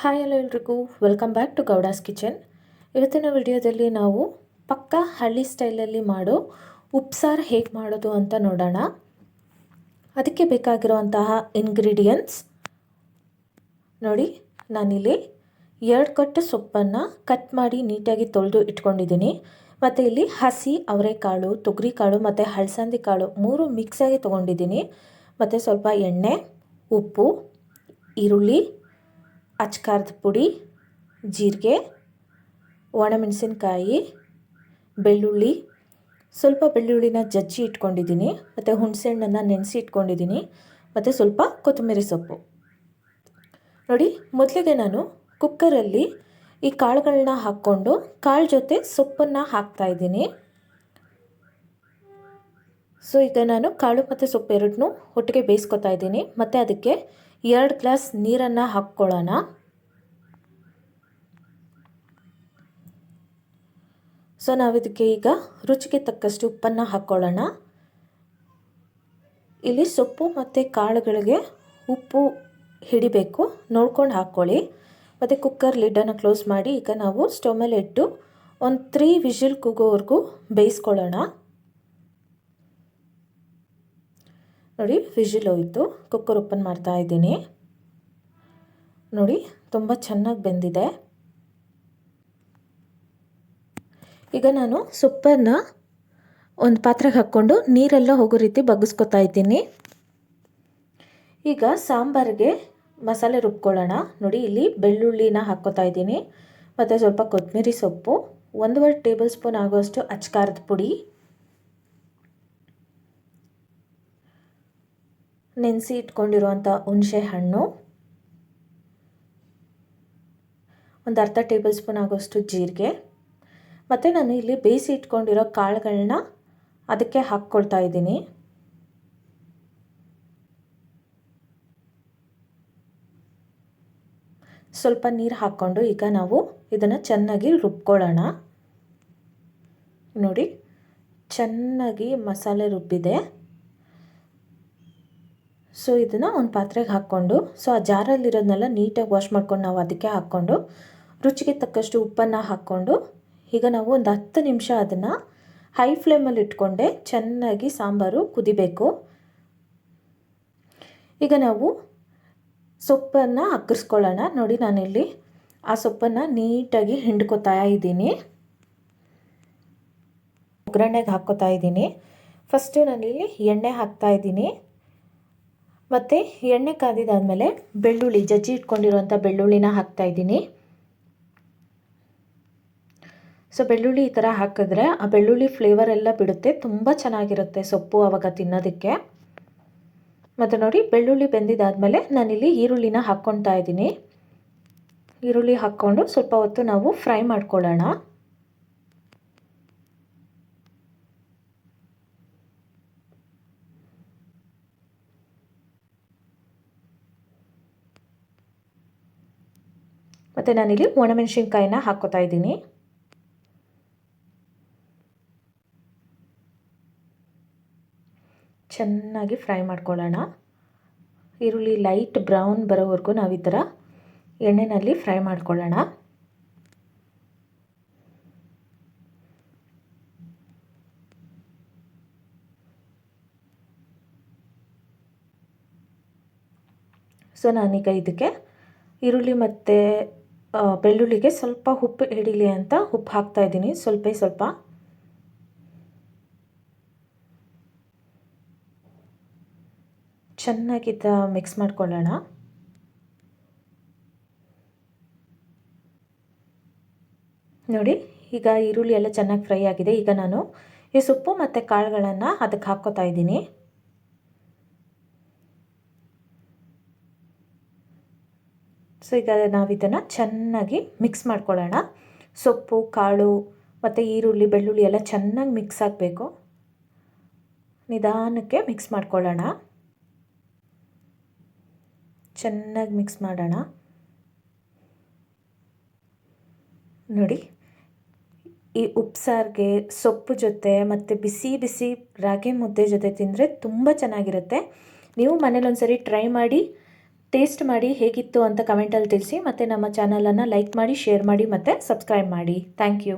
Hi hello ಎಲ್ರಿಗೂ welcome back to Gowda's kitchen. ಇವತ್ತಿನ ವಿಡಿಯೋದಲ್ಲಿ ನಾವು ಪಕ್ಕಾ ಹಳ್ಳಿ ಸ್ಟೈಲಲ್ಲಿ ಮಾಡೋ ಉಪ್ಸಾರು ಹೇಗೆ ಮಾಡೋದು ಅಂತ ನೋಡೋಣ. ಅದಕ್ಕೆ ಬೇಕಾಗಿರುವಂತಹ ಇಂಗ್ರೀಡಿಯೆಂಟ್ಸ್ ನೋಡಿ. ನಾನಿಲ್ಲಿ 2 ಕಟ್ಟು ಸೊಪ್ಪನ್ನು ಕಟ್ ಮಾಡಿ ನೀಟಾಗಿ ತೊಳೆದು ಇಟ್ಕೊಂಡಿದ್ದೀನಿ. ಮತ್ತು ಇಲ್ಲಿ ಹಸಿ ಅವರೆಕಾಳು, ತೊಗರಿಕಾಳು ಮತ್ತು ಹಳಸಂದಿ ಕಾಳು 3 ಮಿಕ್ಸಾಗಿ ತೊಗೊಂಡಿದ್ದೀನಿ. ಮತ್ತು ಸ್ವಲ್ಪ ಎಣ್ಣೆ, ಉಪ್ಪು, ಈರುಳ್ಳಿ, ಅಚ್ಕಾರದ ಪುಡಿ, ಜೀರಿಗೆ, ಒಣಮೆಣಸಿನ್ಕಾಯಿ, ಬೆಳ್ಳುಳ್ಳಿ, ಸ್ವಲ್ಪ ಬೆಳ್ಳುಳ್ಳಿನ ಜಜ್ಜಿ ಇಟ್ಕೊಂಡಿದ್ದೀನಿ. ಮತ್ತು ಹುಣಸೆಹಣ್ಣನ್ನು ನೆನೆಸಿ ಇಟ್ಕೊಂಡಿದ್ದೀನಿ. ಮತ್ತು ಸ್ವಲ್ಪ ಕೊತ್ತಂಬರಿ ಸೊಪ್ಪು. ನೋಡಿ, ಮೊದಲಿಗೆ ನಾನು ಕುಕ್ಕರಲ್ಲಿ ಈ ಕಾಳುಗಳನ್ನ ಹಾಕ್ಕೊಂಡು ಕಾಳು ಜೊತೆ ಸೊಪ್ಪನ್ನು ಹಾಕ್ತಾಯಿದ್ದೀನಿ. ಸೊ ಈಗ ನಾನು ಕಾಳು ಮತ್ತು ಸೊಪ್ಪು ಎರಡನ್ನೂ ಒಟ್ಟಿಗೆ ಬೇಯಿಸ್ಕೊತಾ ಇದ್ದೀನಿ. ಮತ್ತು ಅದಕ್ಕೆ 2 ಗ್ಲಾಸ್ ನೀರನ್ನು ಹಾಕ್ಕೊಳ್ಳೋಣ. ಸೊ ನಾವಿದಕ್ಕೆ ಈಗ ರುಚಿಗೆ ತಕ್ಕಷ್ಟು ಉಪ್ಪನ್ನು ಹಾಕ್ಕೊಳ್ಳೋಣ. ಇಲ್ಲಿ ಸೊಪ್ಪು ಮತ್ತು ಕಾಳುಗಳಿಗೆ ಉಪ್ಪು ಹಿಡಿಬೇಕು, ನೋಡ್ಕೊಂಡು ಹಾಕ್ಕೊಳ್ಳಿ. ಮತ್ತು ಕುಕ್ಕರ್ ಲಿಡ್ಡನ್ನು ಕ್ಲೋಸ್ ಮಾಡಿ ಈಗ ನಾವು ಸ್ಟವ್ ಮೇಲೆ ಇಟ್ಟು ಒಂದು 3 ವಿಷಿಲ್ ಕೂಗೋವರೆಗೂ ಬೇಯಿಸ್ಕೊಳ್ಳೋಣ. ನೋಡಿ, ವಿಷಿಲ್ ಹೋಯಿತು. ಕುಕ್ಕರ್ ಓಪನ್ ಮಾಡ್ತಾ ಇದ್ದೀನಿ. ನೋಡಿ, ತುಂಬ ಚೆನ್ನಾಗಿ ಬೆಂದಿದೆ. ಈಗ ನಾನು ಸೊಪ್ಪನ್ನು ಒಂದು ಪಾತ್ರೆಗೆ ಹಾಕ್ಕೊಂಡು ನೀರೆಲ್ಲ ಹೋಗೋ ರೀತಿ ಬಗ್ಗಿಸ್ಕೊತಾ ಇದ್ದೀನಿ. ಈಗ ಸಾಂಬಾರಿಗೆ ಮಸಾಲೆ ರುಬ್ಕೊಳ್ಳೋಣ. ನೋಡಿ, ಇಲ್ಲಿ ಬೆಳ್ಳುಳ್ಳಿನ ಹಾಕ್ಕೊತಾ ಇದ್ದೀನಿ. ಮತ್ತು ಸ್ವಲ್ಪ ಕೊತ್ತಂಬರಿ ಸೊಪ್ಪು, 1.5 ಟೇಬಲ್ ಸ್ಪೂನ್ ಆಗುವಷ್ಟು ಅಚ್ಕಾರದ ಪುಡಿ, ನೆನೆಸಿ ಇಟ್ಕೊಂಡಿರುವಂಥ ಹುಣಸೆ ಹಣ್ಣು, ಒಂದು ಅರ್ಧ ಟೇಬಲ್ ಸ್ಪೂನ್ ಆಗೋಷ್ಟು ಜೀರಿಗೆ, ಮತ್ತು ನಾನು ಇಲ್ಲಿ ಬೇಯಿಸಿ ಇಟ್ಕೊಂಡಿರೋ ಕಾಳುಗಳನ್ನ ಅದಕ್ಕೆ ಹಾಕ್ಕೊಳ್ತಾ ಇದ್ದೀನಿ. ಸ್ವಲ್ಪ ನೀರು ಹಾಕ್ಕೊಂಡು ಈಗ ನಾವು ಇದನ್ನು ಚೆನ್ನಾಗಿ ರುಬ್ಕೊಳ್ಳೋಣ. ನೋಡಿ, ಚೆನ್ನಾಗಿ ಮಸಾಲೆ ರುಬ್ಬಿದೆ. ಸೊ ಇದನ್ನು ಒಂದು ಪಾತ್ರೆಗೆ ಹಾಕ್ಕೊಂಡು, ಸೊ ಆ ಜಾರಲ್ಲಿರೋದನ್ನೆಲ್ಲ ನೀಟಾಗಿ ವಾಶ್ ಮಾಡ್ಕೊಂಡು ನಾವು ಅದಕ್ಕೆ ಹಾಕ್ಕೊಂಡು ರುಚಿಗೆ ತಕ್ಕಷ್ಟು ಉಪ್ಪನ್ನು ಹಾಕ್ಕೊಂಡು ಈಗ ನಾವು ಒಂದು 10 ನಿಮಿಷ ಅದನ್ನು ಹೈ ಫ್ಲೇಮಲ್ಲಿ ಇಟ್ಕೊಂಡೆ ಚೆನ್ನಾಗಿ ಸಾಂಬಾರು ಕುದಿಬೇಕು. ಈಗ ನಾವು ಸೊಪ್ಪನ್ನು ಅಕ್ಕರಿಸ್ಕೊಳ್ಳೋಣ. ನೋಡಿ, ನಾನಿಲ್ಲಿ ಆ ಸೊಪ್ಪನ್ನು ನೀಟಾಗಿ ಹಿಂಡ್ಕೊತಾ ಇದ್ದೀನಿ. ಒಗ್ಗರಣೆಗೆ ಹಾಕ್ಕೊತಾ ಇದ್ದೀನಿ. ಫಸ್ಟು ನಾನಿಲ್ಲಿ ಎಣ್ಣೆ ಹಾಕ್ತಾ ಇದ್ದೀನಿ. ಮತ್ತು ಎಣ್ಣೆ ಕಾದಿದಾದಮೇಲೆ ಬೆಳ್ಳುಳ್ಳಿ, ಜಜ್ಜಿ ಇಟ್ಕೊಂಡಿರುವಂಥ ಬೆಳ್ಳುಳ್ಳಿನ ಹಾಕ್ತಾಯಿದ್ದೀನಿ. ಸೊ ಬೆಳ್ಳುಳ್ಳಿ ಈ ಥರ ಹಾಕಿದ್ರೆ ಆ ಬೆಳ್ಳುಳ್ಳಿ ಫ್ಲೇವರ್ ಎಲ್ಲ ಬಿಡುತ್ತೆ, ತುಂಬ ಚೆನ್ನಾಗಿರುತ್ತೆ ಸೊಪ್ಪು ಆವಾಗ ತಿನ್ನೋದಕ್ಕೆ. ಮತ್ತು ನೋಡಿ, ಬೆಳ್ಳುಳ್ಳಿ ಬೆಂದಿದ್ದಾದಮೇಲೆ ನಾನಿಲ್ಲಿ ಈರುಳ್ಳಿನ ಹಾಕ್ಕೊತಾ ಇದ್ದೀನಿ. ಈರುಳ್ಳಿ ಹಾಕ್ಕೊಂಡು ಸ್ವಲ್ಪ ಹೊತ್ತು ನಾವು ಫ್ರೈ ಮಾಡ್ಕೊಳ್ಳೋಣ. ಮತ್ತು ನಾನಿಲ್ಲಿ ಒಣಮೆಣಸಿನ್ಕಾಯಿನ ಹಾಕ್ಕೊತಾ ಇದ್ದೀನಿ. ಚೆನ್ನಾಗಿ ಫ್ರೈ ಮಾಡ್ಕೊಳ್ಳೋಣ. ಈರುಳ್ಳಿ ಲೈಟ್ ಬ್ರೌನ್ ಬರೋವರೆಗೂ ನಾವು ಈ ಥರ ಎಣ್ಣೆಯಲ್ಲಿ ಫ್ರೈ ಮಾಡ್ಕೊಳ್ಳೋಣ. ಸೊ ನಾನೀಗ ಇದಕ್ಕೆ ಈರುಳ್ಳಿ ಮತ್ತು ಬೆಳ್ಳುಳ್ಳಿಗೆ ಸ್ವಲ್ಪ ಉಪ್ಪು ಹಿಡೀಲಿ ಅಂತ ಉಪ್ಪು ಹಾಕ್ತಾಯಿದ್ದೀನಿ, ಸ್ವಲ್ಪ. ಚೆನ್ನಾಗಿ ಮಿಕ್ಸ್ ಮಾಡ್ಕೊಳ್ಳೋಣ. ನೋಡಿ, ಈಗ ಈರುಳ್ಳಿ ಎಲ್ಲ ಚೆನ್ನಾಗಿ ಫ್ರೈ ಆಗಿದೆ. ಈಗ ನಾನು ಈ ಸೊಪ್ಪು ಮತ್ತು ಕಾಳುಗಳನ್ನು ಅದಕ್ಕೆ ಹಾಕ್ಕೊತಾ ಇದ್ದೀನಿ. ಸೊ ಈಗ ನಾವು ಇದನ್ನು ಚೆನ್ನಾಗಿ ಮಿಕ್ಸ್ ಮಾಡ್ಕೊಳ್ಳೋಣ. ಸೊಪ್ಪು, ಕಾಳು ಮತ್ತು ಈರುಳ್ಳಿ, ಬೆಳ್ಳುಳ್ಳಿ ಎಲ್ಲ ಚೆನ್ನಾಗಿ ಮಿಕ್ಸ್ ಆಗಬೇಕು. ನಿಧಾನಕ್ಕೆ ಮಿಕ್ಸ್ ಮಾಡ್ಕೊಳ್ಳೋಣ. ಚೆನ್ನಾಗಿ ಮಿಕ್ಸ್ ಮಾಡೋಣ. ನೋಡಿ, ಈ ಉಪ್ಸಾರಿಗೆ ಸೊಪ್ಪು ಜೊತೆ ಮತ್ತು ಬಿಸಿ ಬಿಸಿ ರಾಗಿ ಮುದ್ದೆ ಜೊತೆ ತಿಂದರೆ ತುಂಬ ಚೆನ್ನಾಗಿರುತ್ತೆ. ನೀವು ಮನೇಲಿ ಒಂದ್ಸರಿ ಟ್ರೈ ಮಾಡಿ. ಟೇಸ್ಟ್ ಮಾಡಿ ಹೇಗಿತ್ತು ಅಂತ ಕಮೆಂಟಲ್ಲಿ ತಿಳಿಸಿ, ಮತ್ತು ನಮ್ಮ ಚಾನಲನ್ನು ಲೈಕ್ ಮಾಡಿ, ಶೇರ್ ಮಾಡಿ ಮತ್ತು ಸಬ್ಸ್ಕ್ರೈಬ್ ಮಾಡಿ. Thank you.